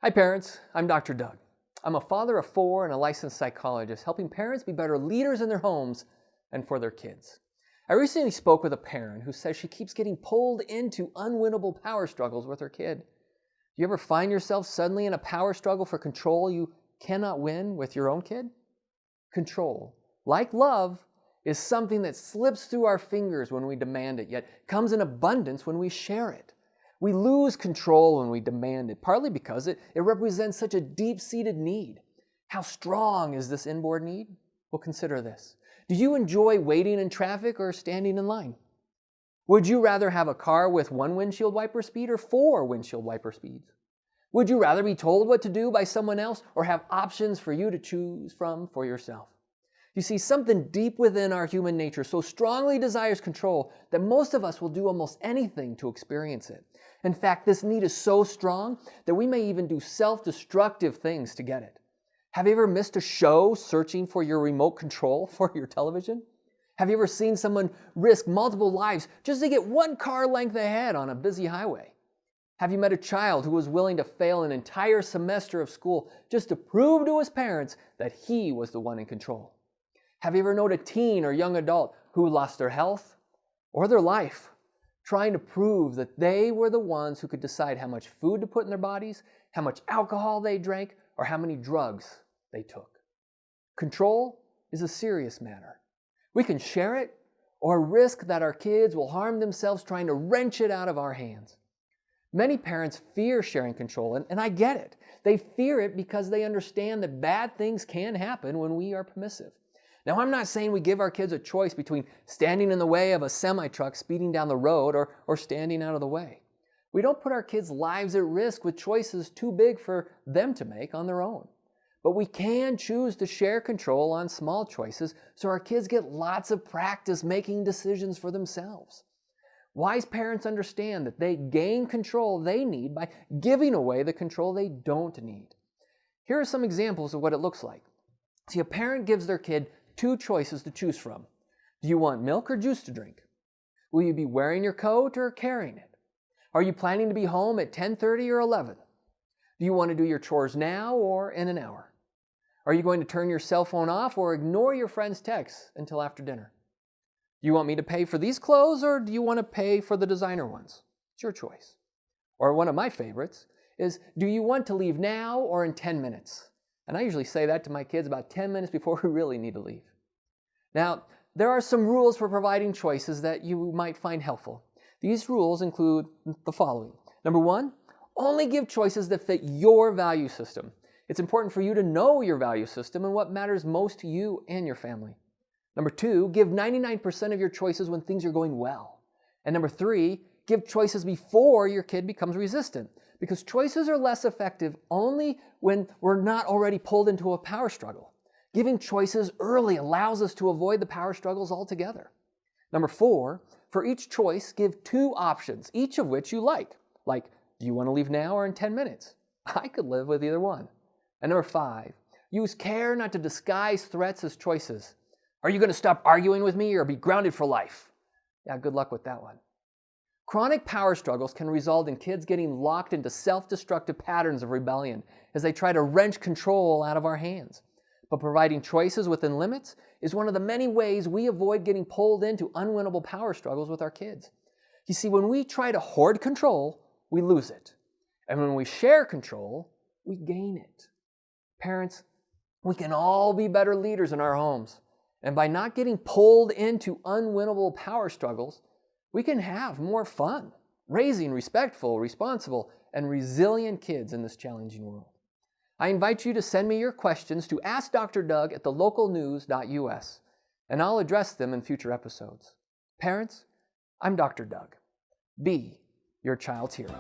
Hi parents, I'm Dr. Doug. I'm a father of 4 and a licensed psychologist, helping parents be better leaders in their homes and for their kids. I recently spoke with a parent who says she keeps getting pulled into unwinnable power struggles with her kid. Do you ever find yourself suddenly in a power struggle for control you cannot win with your own kid? Control, like love, is something that slips through our fingers when we demand it, yet comes in abundance when we share it. We lose control when we demand it, partly because it represents such a deep-seated need. How strong is this inborn need? Well, consider this. Do you enjoy waiting in traffic or standing in line? Would you rather have a car with 1 windshield wiper speed or 4 windshield wiper speeds? Would you rather be told what to do by someone else or have options for you to choose from for yourself? You see, something deep within our human nature so strongly desires control that most of us will do almost anything to experience it. In fact, this need is so strong that we may even do self-destructive things to get it. Have you ever missed a show searching for your remote control for your television? Have you ever seen someone risk multiple lives just to get 1 car length ahead on a busy highway? Have you met a child who was willing to fail an entire semester of school just to prove to his parents that he was the one in control? Have you ever known a teen or young adult who lost their health or their life trying to prove that they were the ones who could decide how much food to put in their bodies, how much alcohol they drank, or how many drugs they took? Control is a serious matter. We can share it or risk that our kids will harm themselves trying to wrench it out of our hands. Many parents fear sharing control, and I get it. They fear it because they understand that bad things can happen when we are permissive. Now, I'm not saying we give our kids a choice between standing in the way of a semi-truck speeding down the road or standing out of the way. We don't put our kids' lives at risk with choices too big for them to make on their own. But we can choose to share control on small choices so our kids get lots of practice making decisions for themselves. Wise parents understand that they gain control they need by giving away the control they don't need. Here are some examples of what it looks like. See, a parent gives their kid 2 choices to choose from. Do you want milk or juice to drink? Will you be wearing your coat or carrying it? Are you planning to be home at 10:30 or 11? Do you want to do your chores now or in an hour? Are you going to turn your cell phone off or ignore your friend's texts until after dinner? Do you want me to pay for these clothes or do you want to pay for the designer ones? It's your choice. Or one of my favorites is, do you want to leave now or in 10 minutes? And I usually say that to my kids about 10 minutes before we really need to leave. Now, there are some rules for providing choices that you might find helpful. These rules include the following. Number 1, only give choices that fit your value system. It's important for you to know your value system and what matters most to you and your family. Number 2, give 99% of your choices when things are going well. And number 3, give choices before your kid becomes resistant, because choices are less effective only when we're not already pulled into a power struggle. Giving choices early allows us to avoid the power struggles altogether. Number 4, for each choice, give 2 options, each of which you like. Like, do you want to leave now or in 10 minutes? I could live with either one. And number 5, use care not to disguise threats as choices. Are you going to stop arguing with me or be grounded for life? Yeah, good luck with that one. Chronic power struggles can result in kids getting locked into self-destructive patterns of rebellion as they try to wrench control out of our hands. But providing choices within limits is one of the many ways we avoid getting pulled into unwinnable power struggles with our kids. You see, when we try to hoard control, we lose it. And when we share control, we gain it. Parents, we can all be better leaders in our homes. And by not getting pulled into unwinnable power struggles, we can have more fun raising respectful, responsible, and resilient kids in this challenging world. I invite you to send me your questions to askdrdoug@thelocalnews.us, and I'll address them in future episodes. Parents, I'm Dr. Doug. Be your child's hero.